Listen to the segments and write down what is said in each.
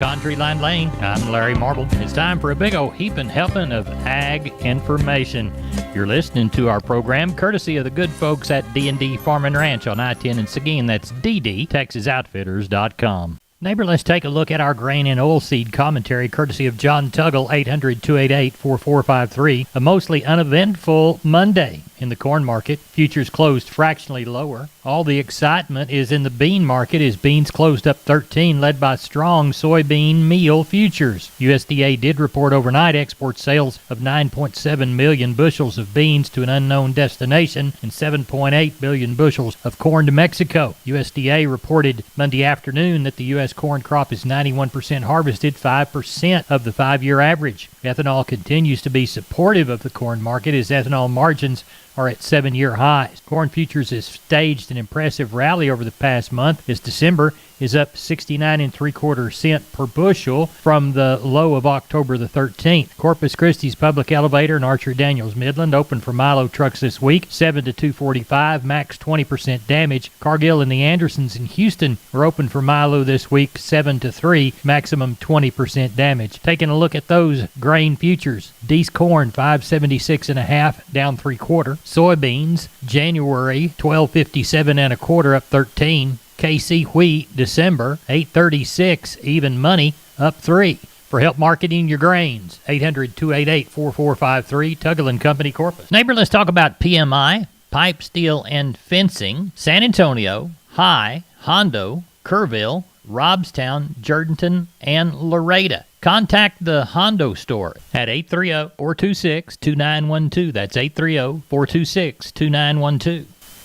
Country Line Lane, I'm Larry Marble. It's time for a big ol' heaping helping of ag information. You're listening to our program courtesy of the good folks at D&D Farm and Ranch on I-10 in Seguin. That's DDTexasOutfitters.com. Neighbor, let's take a look at our grain and oilseed commentary courtesy of John Tuggle, 800-288-4453. A mostly uneventful Monday in the corn market. Futures closed fractionally lower. All the excitement is in the bean market as beans closed up 13, led by strong soybean meal futures. USDA did report overnight export sales of 9.7 million bushels of beans to an unknown destination and 7.8 billion bushels of corn to Mexico. USDA reported Monday afternoon that the U.S. corn crop is 91% harvested, 5% of the 5-year average. Ethanol continues to be supportive of the corn market as ethanol margins are at 7-year highs. Corn futures has staged an impressive rally over the past month as December is up 69.75 cents per bushel from the low of October the 13th. Corpus Christi's Public Elevator and Archer Daniels Midland opened for Milo trucks this week, 7 to 245, max 20% damage. Cargill and the Andersons in Houston are open for Milo this week, 7 to 3, maximum 20% damage. Taking a look at those grain futures, Deese corn 576.5, down 3/4. Soybeans January 1257.25, up 13. KC wheat December 836, even money, up 3. For help marketing your grains, 800-288-4453, Tuggle & Company, Corpus. Neighbor, let's talk about PMI, pipe, steel, and fencing. San Antonio, High, Hondo, Kerrville, Robstown, Jourdanton, and Laredo. Contact the Hondo store at 830-426-2912. That's 830-426-2912.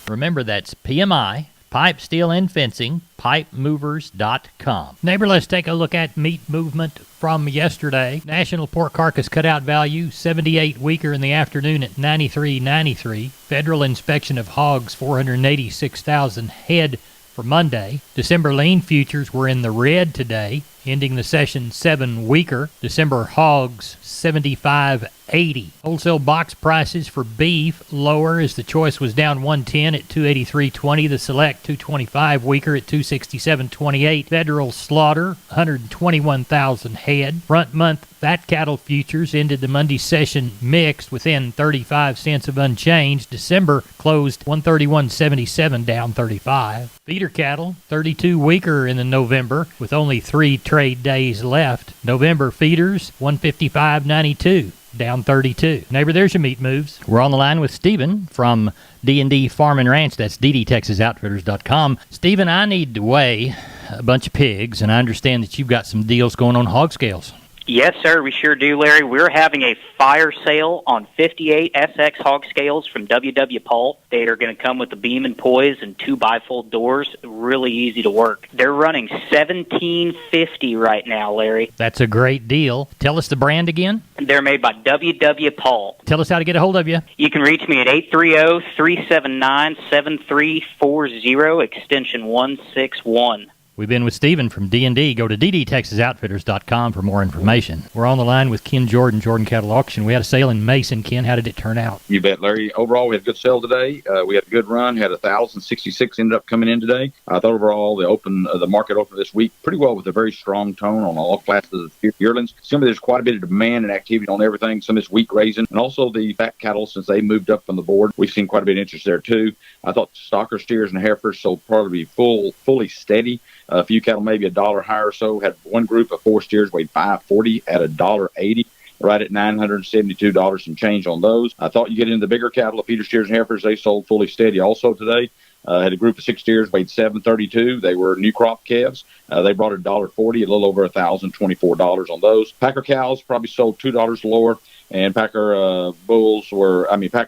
Remember, that's PMI, pipe, steel, and fencing, pipemovers.com. Neighbor, let's take a look at meat movement from yesterday. National pork carcass cutout value, 78 weaker in the afternoon at 93.93. Federal inspection of hogs, 486,000 head for Monday. December lean futures were in the red today, ending the session 7 weaker. December hogs 75.80. Wholesale box prices for beef lower as the choice was down 110 at 283.20. The select 225 weaker at 267.28. Federal slaughter 121,000 head. Front month fat cattle futures ended the Monday session mixed within 35 cents of unchanged. December closed 131.77, down 35. Feeder cattle 32 weaker in the November with only 3 trade days left. November feeders 155.92, down 32. Neighbor, there's your meat moves. We're on the line with Stephen from D&D Farm and Ranch. That's DDTexasOutfitters.com. Stephen, I need to weigh a bunch of pigs, and I understand that you've got some deals going on hog scales. Yes, sir, we sure do, Larry. We're having a fire sale on 58 SX hog scales from W.W. Paul. They are going to come with the beam and poise and 2 bifold doors. Really easy to work. They're running $17.50 right now, Larry. That's a great deal. Tell us the brand again. They're made by W.W. Paul. Tell us how to get a hold of you. You can reach me at 830-379-7340, extension 161. We've been with Stephen from D&D. Go to DDTexasOutfitters.com for more information. We're on the line with Ken Jordan, Jordan Cattle Auction. We had a sale in Mason. Ken, how did it turn out? You bet, Larry. Overall, we had a good sale today. We had a good run. Had 1,066 ended up coming in today. I thought overall the market opened this week pretty well with a very strong tone on all classes of yearlings. Some of there's quite a bit of demand and activity on everything. Some is wheat grazing. And also the fat cattle, since they moved up from the board, we've seen quite a bit of interest there too. I thought stocker steers and heifers sold probably fully steady. A few cattle maybe $1 higher or so. Had one group of 4 steers weighed 540 at $1.80, right at $972 and change on those. I thought you get into the bigger cattle, the feeder steers and heifers, they sold fully steady also today. Had a group of 6 steers weighed 732. They were new crop calves. They brought $1.40, a little over $1,024 on those. Packer cows probably sold $2 lower, and Packer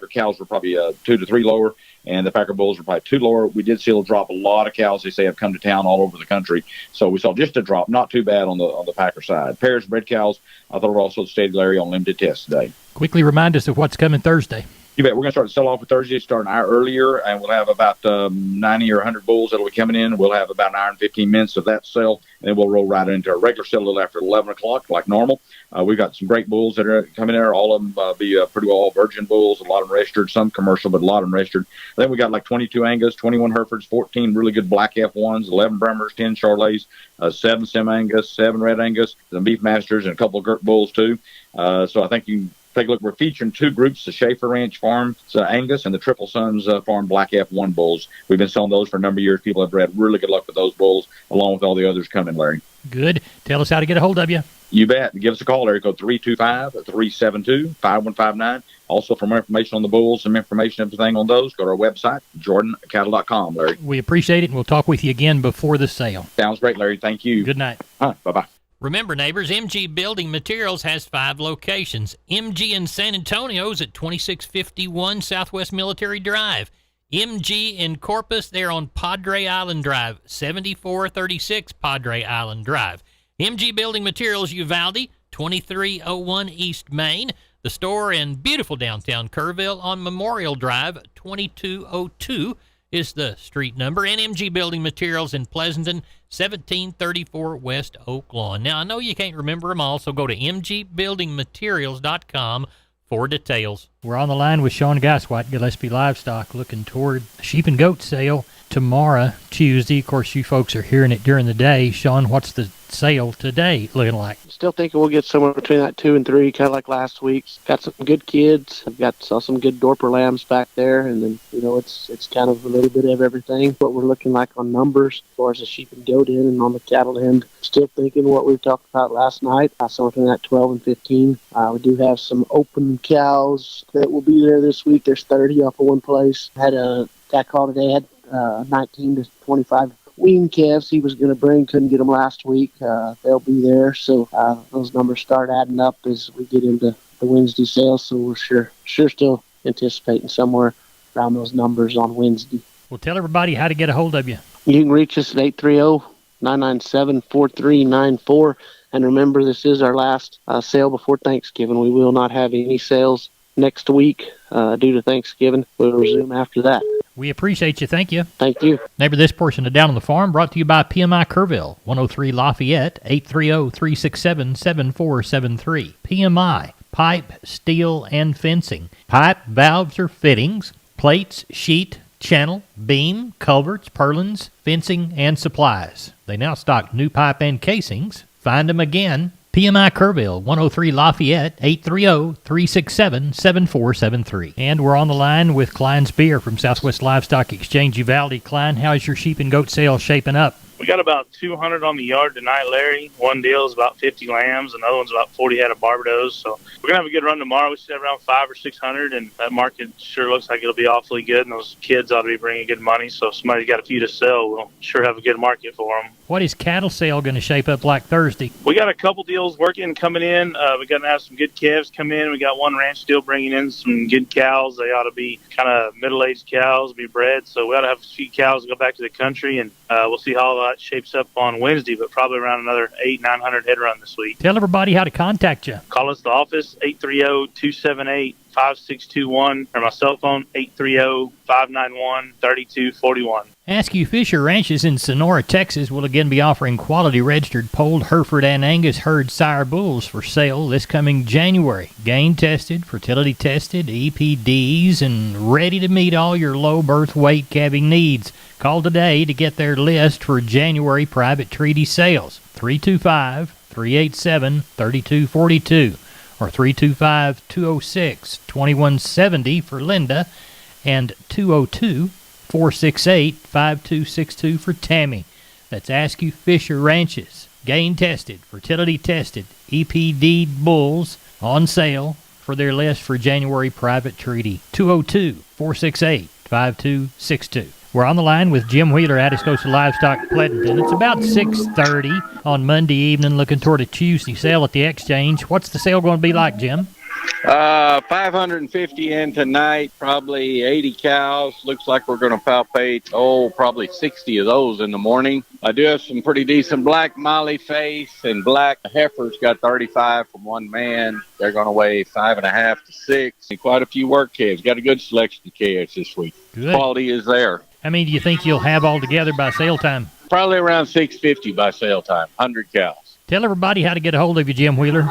cows were probably 2 to 3 lower, and the Packer bulls were probably 2 lower. We did see a drop. A lot of cows, they say, have come to town all over the country. So we saw just a drop, not too bad on the Packer side. Pairs bred cows, I thought were also steady, Larry, on limited tests today. Quickly remind us of what's coming Thursday. You bet. We're going to start the sell off with Thursday, start an hour earlier, and we'll have about 90 or 100 bulls that'll be coming in. We'll have about an hour and 15 minutes of that sale, and then we'll roll right into a regular sale a little after 11 o'clock, like normal. We've got some great bulls that are coming there. All of them be pretty well all virgin bulls, a lot of them registered, some commercial, but a lot of them registered. Then we got like 22 Angus, 21 Herefords, 14 really good black F1s, 11 Bremers, 10 Charolais, 7 Sim Angus, 7 Red Angus, some Beef Masters, and a couple of Gert bulls too. So I think you can take a look. We're featuring 2 groups, the Schaefer Ranch Farm Angus and the Triple Sons Farm Black F1 bulls. We've been selling those for a number of years. People have had really good luck with those bulls, along with all the others coming, Larry. Good. Tell us how to get a hold of you. You bet. Give us a call, area code 325-372-5159. Also, for more information on the bulls, some information, everything on those, go to our website, jordancattle.com, Larry. We appreciate it, and we'll talk with you again before the sale. Sounds great, Larry. Thank you. Good night. Bye-bye. Remember, neighbors, MG Building Materials has 5 locations. MG in San Antonio is at 2651 Southwest Military Drive. MG in Corpus, they're on Padre Island Drive, 7436 Padre Island Drive. MG Building Materials Uvalde, 2301 East Main. The store in beautiful downtown Kerrville on Memorial Drive, 2202 is the street number. And MG Building Materials in Pleasanton, 1734 West Oak Lawn. Now, I know you can't remember them all, so go to mgbuildingmaterials.com for details. We're on the line with Sean Gaswat, Gillespie Livestock, looking toward the sheep and goat sale tomorrow, Tuesday. Of course, you folks are hearing it during the day. Sean, what's the sale today looking like? Still thinking we'll get somewhere between that 2 and 3, kind of like last week's. Got some good kids. I've saw some good Dorper lambs back there, and then it's kind of a little bit of everything. What we're looking like on numbers as far as the sheep and goat end, and on the cattle end. Still thinking what we talked about last night. Somewhere between that 12 and 15. We do have some open cows that will be there this week. There's 30 off of one place. Had a tack call today. Had 19 to 25 wean calves he was going to bring. Couldn't get them last week. They'll be there. So those numbers start adding up as we get into the Wednesday sales. So we're sure still anticipating somewhere around those numbers on Wednesday. Well, tell everybody how to get a hold of you. You can reach us at 830-997-4394. And remember, this is our last sale before Thanksgiving. We will not have any sales next week due to Thanksgiving. We'll resume after that. We appreciate you. Thank you. Thank you. Neighbor, this portion of Down on the Farm brought to you by PMI Kerrville, 103 Lafayette, 830-367-7473. PMI, pipe, steel, and fencing. Pipe, valves, or fittings, plates, sheet, channel, beam, culverts, purlins, fencing, and supplies. They now stock new pipe and casings. Find them again. PMI Kerrville, 103 Lafayette, 830-367-7473. And we're on the line with Klein Spear from Southwest Livestock Exchange Uvalde. Klein, how's your sheep and goat sale shaping up? We got about 200 on the yard tonight, Larry. One deal is about 50 lambs, another one's about 40 head of Barbados. So we're going to have a good run tomorrow. We should have around 500 or 600, and that market sure looks like it'll be awfully good, and those kids ought to be bringing good money. So if somebody's got a few to sell, we'll sure have a good market for them. What is cattle sale going to shape up like Thursday? We got a couple deals coming in. We got to have some good calves come in. We got one ranch deal bringing in some good cows. They ought to be kind of middle-aged cows, be bred. So we ought to have a few cows to go back to the country, and we'll see how that shapes up on Wednesday, but probably around another 800-900 head run this week. Tell everybody how to contact you. Call us at the office, 830-278-5621, or my cell phone, 830-591-3241. Askew Fisher Ranches in Sonora, Texas will again be offering quality registered polled Hereford and Angus herd sire bulls for sale this coming January. Gain tested, fertility tested, EPDs, and ready to meet all your low birth weight calving needs. Call today to get their list for January private treaty sales. 325-387-3242 or 325-206-2170 for Linda and 202-468-5262 for Tammy. That's Askew Fisher Ranches. Gain tested, fertility tested, EPD bulls on sale for their list for January private treaty. 202-468-5262. We're on the line with Jim Wheeler, Atascosa Livestock, Pleasanton. It's about 6:30 on Monday evening, looking toward a Tuesday sale at the Exchange. What's the sale going to be like, Jim? 550 in tonight, probably 80 cows. Looks like we're going to palpate, probably 60 of those in the morning. I do have some pretty decent black molly face and black heifers. Got 35 from one man. They're going to weigh 5.5 to 6. And quite a few work calves. Got a good selection of calves this week. Good. Quality is there. How many do you think you'll have all together by sale time? Probably around 650 by sale time. 100 cows. Tell everybody how to get a hold of you, Jim Wheeler.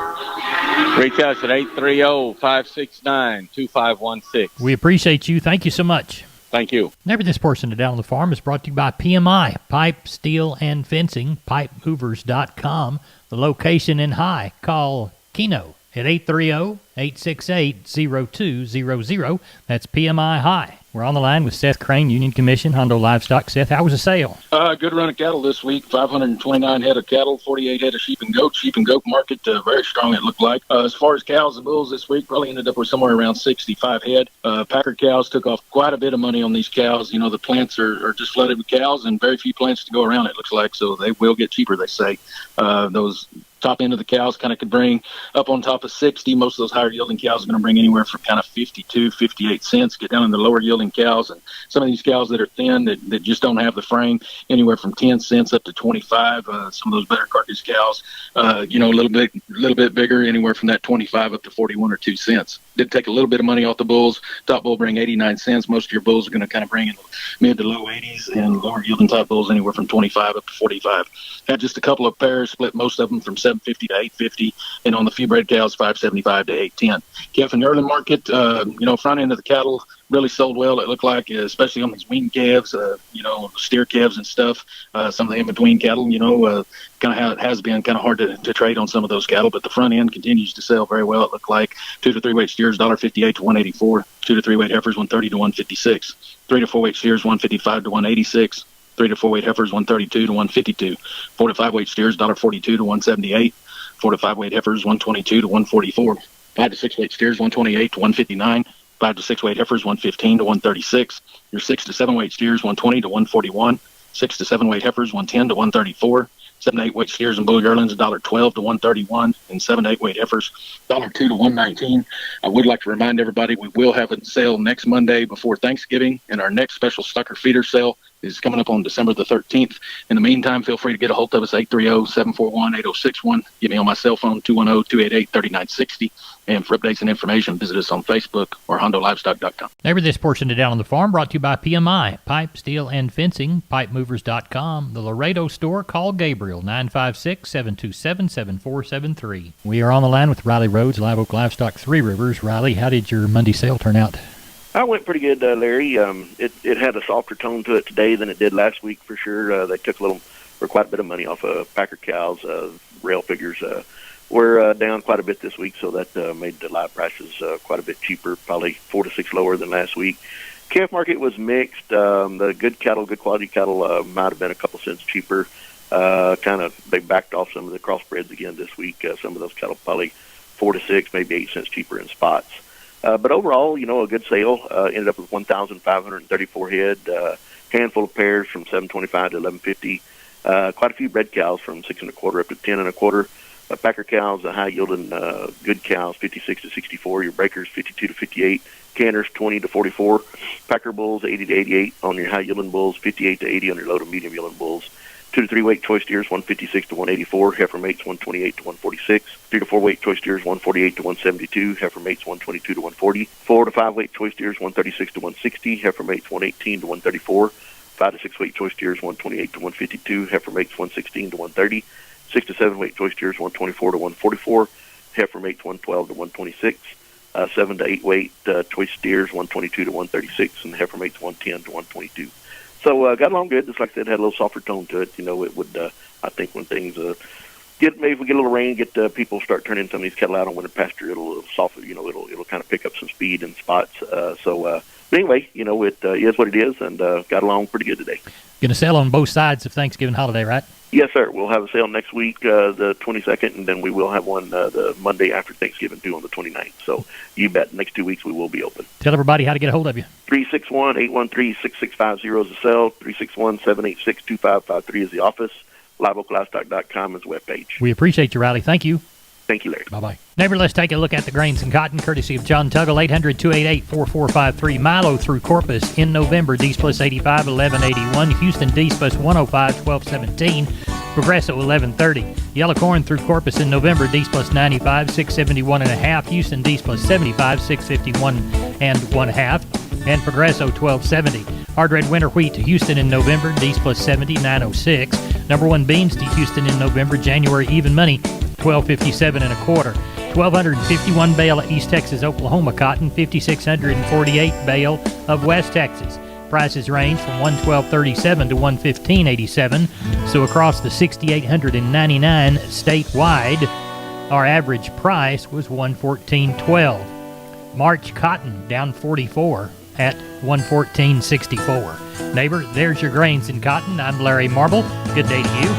Reach us at 830-569-2516. We appreciate you. Thank you so much. Thank you. Never This Portion of Down on the Farm is brought to you by PMI, Pipe, Steel, and Fencing, pipemovers.com. The location in High. Call Keno at 830-868-0200. That's PMI High. We're on the line with Seth Crane, Union Commission, Hondo Livestock. Seth, how was the sale? Good run of cattle this week. 529 head of cattle, 48 head of sheep and goat. Sheep and goat market, very strong, it looked like. As far as cows and bulls this week, probably ended up with somewhere around 65 head. Packer cows took off quite a bit of money on these cows. You know, the plants are just flooded with cows and very few plants to go around, it looks like. So they will get cheaper, they say. Those top end of the cows kind of could bring up on top of 60. Most of those higher yielding cows are going to bring anywhere from kind of 52, 58 cents. Get down in the lower yielding cows, and some of these cows that are thin that just don't have the frame, anywhere from 10 cents up to 25. Some of those better carcass cows, a little bit bigger, anywhere from that 25 up to 41 or 2 cents. Did take a little bit of money off the bulls. Top bull bring 89 cents. Most of your bulls are going to kind of bring in the mid to low 80s, and lower yielding top bulls anywhere from 25 up to 45. Had just a couple of pairs, split most of them from 750 to 850, and on the few bred cows 575 to 810. Calf and yearling market, front end of the cattle really sold well, it looked like, especially on these wean calves, steer calves and stuff. Some of the in-between cattle, kind of how it has been kind of hard to trade on some of those cattle, but the front end continues to sell very well, it looked like. 2 to 3 weight steers, $1.58 to $1.84. 2 to 3 weight heifers, $1.30 to $1.56. 3 to 4 weight steers, $1.55 to $1.86. 3 to 4 weight heifers, $1.32 to $1.52. 4 to 5 weight steers, $1.42 to $1.78. 4 to 5 weight heifers, $1.22 to $1.44. 5 to 6 weight steers, $1.28 to $1.59. 5 to 6 weight heifers, $1.15 to $1.36. Your 6 to 7 weight steers, $1.20 to $1.41. 6 to 7 weight heifers, $1.10 to $1.34. 7 to 8 weight steers and bull yearlings, $1.12 to $1.31, and 7 to 8 weight heifers, $1.02 to $1.19. I would like to remind everybody we will have a sale next Monday before Thanksgiving, and our next special sucker feeder sale is coming up on December the 13th. In the meantime, feel free to get a hold of us, 830-741-8061. Get me on my cell phone, 210-288-3960. And for updates and information, visit us on Facebook or HondoLivestock.com. Never This Portion of Down on the Farm brought to you by PMI, Pipe, Steel, and Fencing, pipemovers.com. The Laredo store, call Gabriel, 956-727-7473. We are on the line with Riley Rhodes, Live Oak Livestock, Three Rivers. Riley, how did your Monday sale turn out? I went pretty good, Larry. It had a softer tone to it today than it did last week for sure. They took quite a bit of money off of Packer cows. Rail figures were down quite a bit this week, so that made the live prices quite a bit cheaper, probably 4 to 6 lower than last week. Calf market was mixed. The good quality cattle might have been a couple cents cheaper. They backed off some of the crossbreds again this week. Some of those cattle probably 4 to 6, maybe 8 cents cheaper in spots. But overall, a good sale. Ended up with 1,534 head, handful of pairs from 725 to 1150. Quite a few bred cows from 6 1/4 up to 10 1/4. Packer cows, the high yielding good cows, 56 to 64. Your breakers, 52 to 58. Canners, 20 to 44. Packer bulls, 80 to 88 on your high yielding bulls, 58 to 80 on your low to medium yielding bulls. 2 to 3 weight choice steers, 156 to 184. Heifer mates, 128 to 146. 3 to 4 weight choice steers, 148 to 172. Heifer mates, 122 to 140. 4 to 5 weight choice steers, 136 to 160. Heifer mates, 118 to 134. 5 to 6 weight choice steers, 128 to 152. Heifer mates, 116 to 130. 6 to 7 weight choice steers, 124 to 144. Heifer mates, 112 to 126. 7 to 8 weight choice steers, 122 to 136. And heifer mates, 110 to 122. So got along good. Just like I said, had a little softer tone to it. It would, I think, when things maybe if we get a little rain, get people start turning some of these cattle out on winter pasture, it'll soften. It'll kind of pick up some speed in spots. But anyway, it is what it is, and got along pretty good today. Going to sell on both sides of Thanksgiving holiday, right? Yes, sir. We'll have a sale next week, the 22nd, and then we will have one the Monday after Thanksgiving, too, on the 29th. So you bet, next 2 weeks we will be open. Tell everybody how to get a hold of you. 361-813-6650 is the cell. 361-786-2553 is the office. LiveOakLivestock.com is the webpage. We appreciate you, Riley. Thank you. Thank you, Larry. Bye-bye. Neighbor, let's take a look at the grains and cotton, courtesy of John Tuggle, 800-288-4453. Milo through Corpus in November, D's plus 85, 1181. Houston, D's plus 105, 1217. Progresso, 1130. Yellow corn through Corpus in November, D's plus 95, 671 and a half. Houston, D's plus 75, 651 and 1/2. And Progresso, 1270. Hard red winter wheat to Houston in November, D's plus 70, 906. Number one beans to Houston in November, January even money, 1257 and a quarter. 1,251 bale of East Texas Oklahoma cotton, 5,648 bale of West Texas. Prices range from $112.37 to $115.87. So across the 6,899 statewide, our average price was $114.12. March cotton down 44 at $114.64. Neighbor, there's your grains and cotton. I'm Larry Marble. Good day to you.